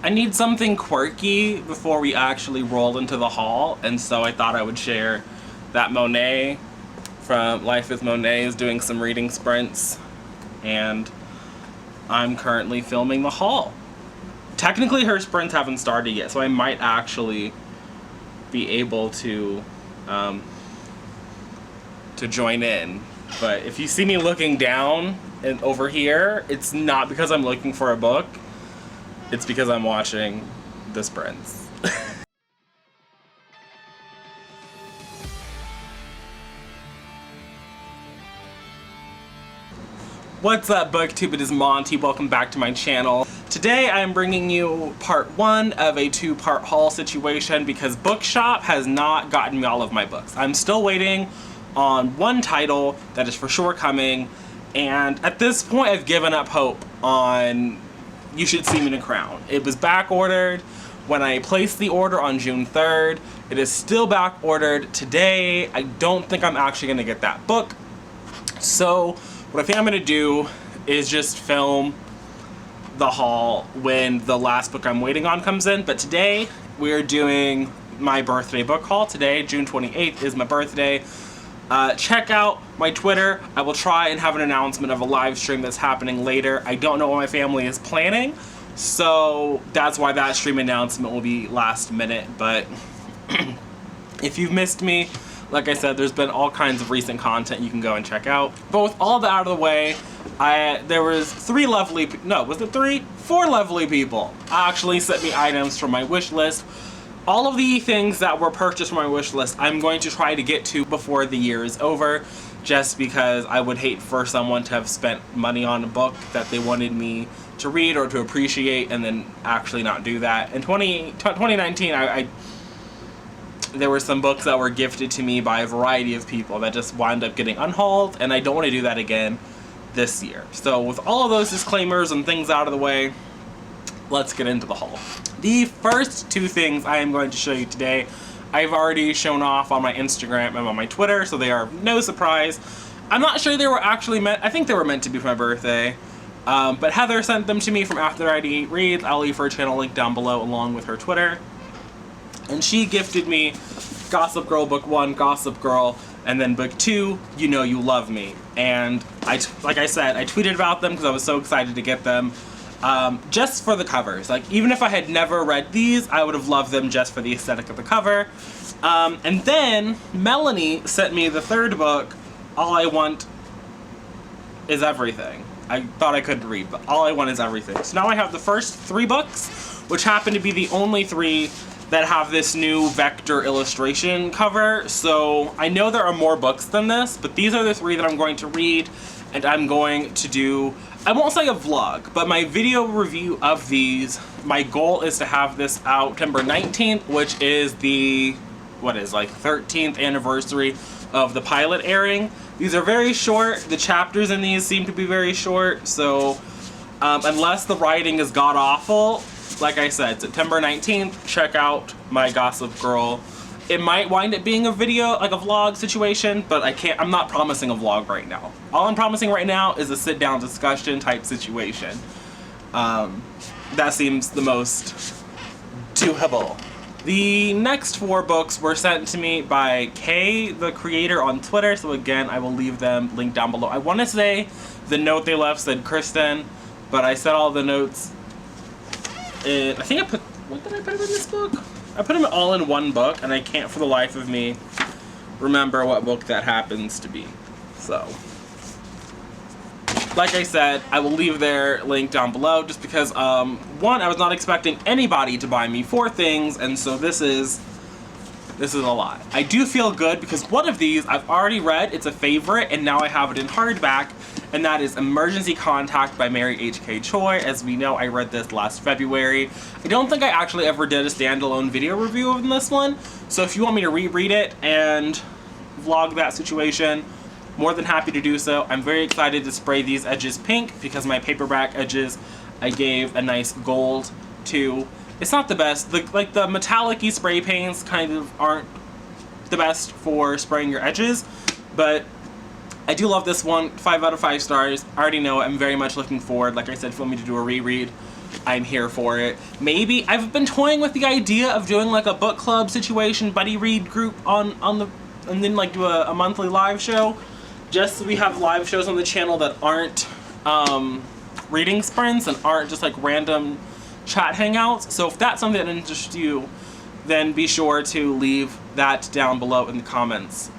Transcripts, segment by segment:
I need something quirky before we actually roll into the haul, and so I thought I would share that Monet from Life with Monet is doing some reading sprints, and I'm currently filming the haul. Technically her sprints haven't started yet, so I might actually be able to join in. But if you see me looking down and over here, it's not because I'm looking for a book. It's because I'm watching the sprints. What's up, BookTube? It is Monty. Welcome back to my channel. Today I'm bringing you part one of a two-part haul situation because Bookshop has not gotten me all of my books. I'm still waiting on one title that is for sure coming, and at this point I've given up hope on You Should See Me in a Crown. It was back ordered when I placed the order on June 3rd. It is still back ordered today. I don't think I'm actually going to get that book. So what I think I'm going to do is just film the haul when the last book I'm waiting on comes in. But today we're doing my birthday book haul. Today, June 28th, is my birthday. Check out my Twitter. I will try and have an announcement of a live stream that's happening later. I don't know what my family is planning, so that's why that stream announcement will be last minute. But if you've missed me, like I said, there's been all kinds of recent content you can go and check out. But with all that out of the way, there was four lovely people actually sent me items from my wish list. All of the things that were purchased from my wish list, I'm going to try to get to before the year is over, just because I would hate for someone to have spent money on a book that they wanted me to read or to appreciate and then actually not do that. In 2019, there were some books that were gifted to me by a variety of people that just wound up getting unhauled, and I don't want to do that again this year. So with all of those disclaimers and things out of the way, let's get into the haul. The first two things I am going to show you today, I've already shown off on my Instagram and on my Twitter, so they are no surprise. I'm not sure they were actually meant, I think they were meant to be for my birthday, but Heather sent them to me from After I Eat Reads. I'll leave her channel link down below along with her Twitter. And she gifted me Gossip Girl Book 1, Gossip Girl, and then Book 2, You Know You Love Me. And like I said, I tweeted about them because I was so excited to get them. Just for the covers. Like, even if I had never read these, I would have loved them just for the aesthetic of the cover. And then Melanie sent me the third book, All I Want Is Everything. I thought I couldn't read, but All I Want Is Everything. So now I have the first three books, which happen to be the only three that have this new vector illustration cover. So I know there are more books than this, but these are the three that I'm going to read, and I'm going to do, I won't say a vlog, but my video review of these. My goal is to have this out September 19th, which is the, 13th anniversary of the pilot airing. These are very short. The chapters in these seem to be very short, so unless the writing is god-awful, like I said, September 19th, check out my Gossip Girl. It might wind up being a video, like a vlog situation, but I'm not promising a vlog right now. All I'm promising right now is a sit-down discussion type situation. That seems the most doable. The next four books were sent to me by Kay, the creator, on Twitter, so again, I will leave them linked down below. I want to say the note they left said Kristen, but I said all the notes in, what did I put in this book? I put them all in one book, and I can't for the life of me remember what book that happens to be. So, like I said, I will leave their link down below just because, one, I was not expecting anybody to buy me four things, and so this is a lot. I do feel good because one of these I've already read, it's a favorite, and now I have it in hardback, and that is Emergency Contact by Mary H.K. Choi. As we know, I read this last February. I don't think I actually ever did a standalone video review of this one, so if you want me to reread it and vlog that situation, more than happy to do so. I'm very excited to spray these edges pink because my paperback edges I gave a nice gold to. It's not the best. Like the metallic-y spray paints kind of aren't the best for spraying your edges, but I do love this one. 5 out of 5 stars. I already know. I'm very much looking forward. Like I said, if you want me to do a reread I'm here for it. Maybe I've been toying with the idea of doing like a book club situation, buddy read group on the, and then like do a monthly live show, just so we have live shows on the channel that aren't reading sprints and aren't just like random chat hangouts. So if that's something that interests you, then be sure to leave that down below in the comments.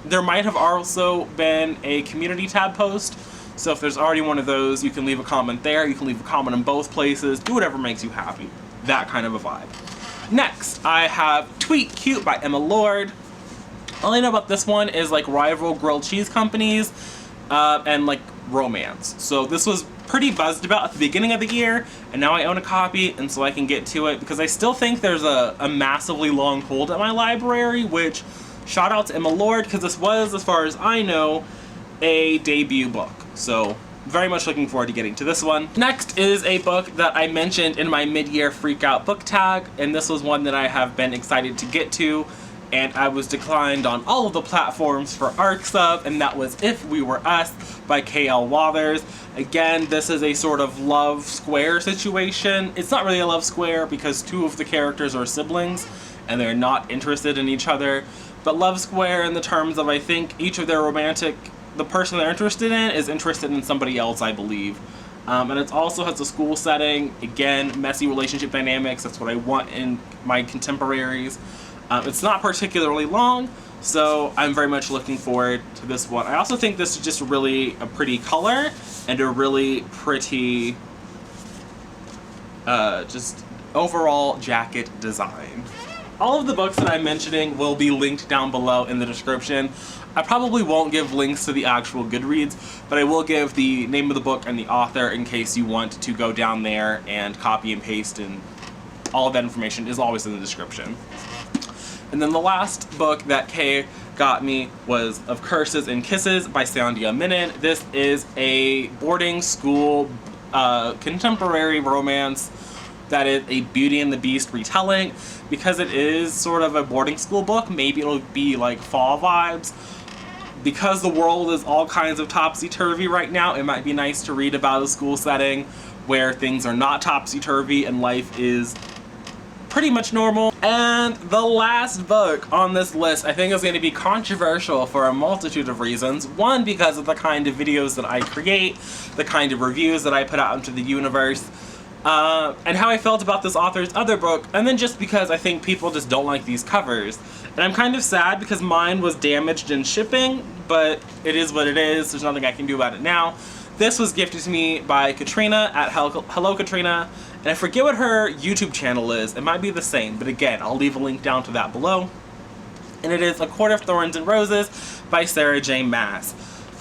There might have also been a community tab post, so if there's already one of those, you can leave a comment there, you can leave a comment in both places, do whatever makes you happy. That kind of a vibe. Next, I have Tweet Cute by Emma Lord. All I know about this one is like rival grilled cheese companies and like romance. So this was pretty buzzed about at the beginning of the year, and now I own a copy, and so I can get to it because I still think there's a massively long hold at my library, which shout out to Emma Lord because this was, as far as I know, a debut book. So very much looking forward to getting to this one. Next is a book that I mentioned in my mid-year freak out book tag, and this was one that I have been excited to get to, and I was declined on all of the platforms for ARCs of, and that was If We Were Us by K.L. Wathers. Again, this is a sort of love square situation. It's not really a love square because two of the characters are siblings and they're not interested in each other, but love square in the terms of, I think each of their romantic, the person they're interested in is interested in somebody else, I believe. And it also has a school setting. Again, messy relationship dynamics. That's what I want in my contemporaries. It's not particularly long, so I'm very much looking forward to this one. I also think this is just really a pretty color and a really pretty just overall jacket design. All of the books that I'm mentioning will be linked down below in the description. I probably won't give links to the actual Goodreads, but I will give the name of the book and the author in case you want to go down there and copy and paste, and all of that information is always in the description. And then the last book that Kay got me was Of Curses and Kisses by Sandhya Menon. This is a boarding school contemporary romance that is a Beauty and the Beast retelling. Because it is sort of a boarding school book, maybe it'll be like fall vibes. Because the world is all kinds of topsy-turvy right now, it might be nice to read about a school setting where things are not topsy-turvy and life is pretty much normal. And the last book on this list I think is going to be controversial for a multitude of reasons. One, because of the kind of videos that I create, the kind of reviews that I put out into the universe, and how I felt about this author's other book, and then just because I think people just don't like these covers. And I'm kind of sad because mine was damaged in shipping, but it is what it is. There's nothing I can do about it now. This was gifted to me by Katrina at Hello Katrina, and I forget what her YouTube channel is. It might be the same, but again, I'll leave a link down to that below. And it is A Court of Thorns and Roses by Sarah J. Maas.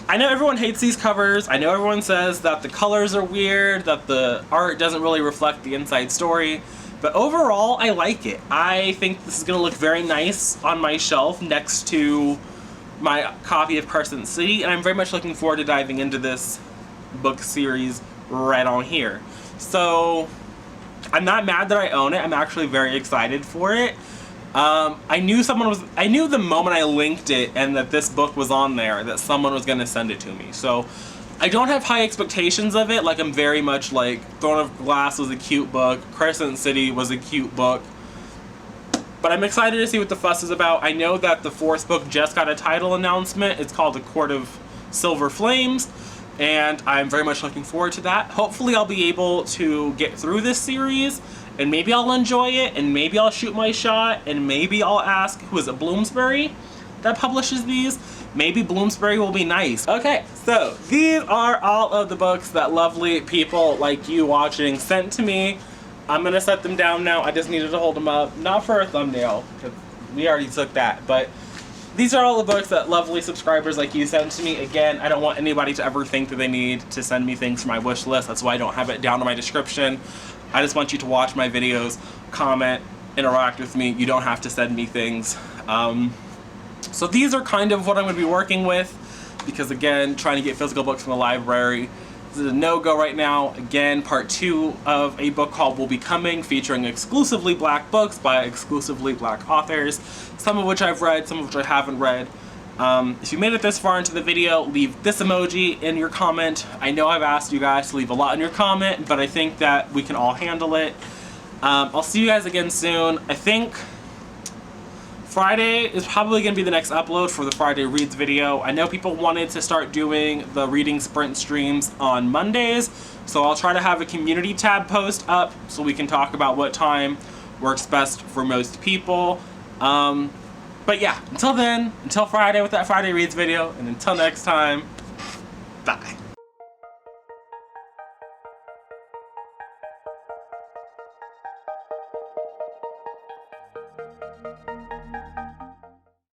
I know everyone hates these covers. I know everyone says that the colors are weird, that the art doesn't really reflect the inside story, but overall, I like it. I think this is going to look very nice on my shelf next to my copy of Crescent City, and I'm very much looking forward to diving into this book series right on here. So, I'm not mad that I own it. I'm actually very excited for it. I knew the moment I linked it and that this book was on there that someone was going to send it to me. So I don't have high expectations of it. Like, I'm very much like Throne of Glass was a cute book, Crescent City was a cute book. But I'm excited to see what the fuss is about. I know that the fourth book just got a title announcement. It's called A Court of Silver Flames, and I'm very much looking forward to that. Hopefully I'll be able to get through this series, and maybe I'll enjoy it, and maybe I'll shoot my shot, and maybe I'll ask, who is it, Bloomsbury that publishes these? Maybe Bloomsbury will be nice. Okay, so these are all of the books that lovely people like you watching sent to me. I'm gonna set them down now. I just needed to hold them up, not for a thumbnail, because we already took that, but these are all the books that lovely subscribers like you sent to me. Again, I don't want anybody to ever think that they need to send me things for my wish list. That's why I don't have it down in my description. I just want you to watch my videos, comment, interact with me. You don't have to send me things. So these are kind of what I'm going to be working with, because again, trying to get physical books from the library is a no-go right now. Again, part 2 of a book called will be coming, featuring exclusively black books by exclusively black authors, some of which I've read, some of which I haven't read. If you made it this far into the video, leave this emoji in your comment. I know I've asked you guys to leave a lot in your comment, but I think that we can all handle it. I'll see you guys again soon. I think Friday is probably going to be the next upload for the Friday Reads video. I know people wanted to start doing the reading sprint streams on Mondays, so I'll try to have a community tab post up so we can talk about what time works best for most people. But yeah, until then, until Friday with that Friday Reads video, and until next time, bye.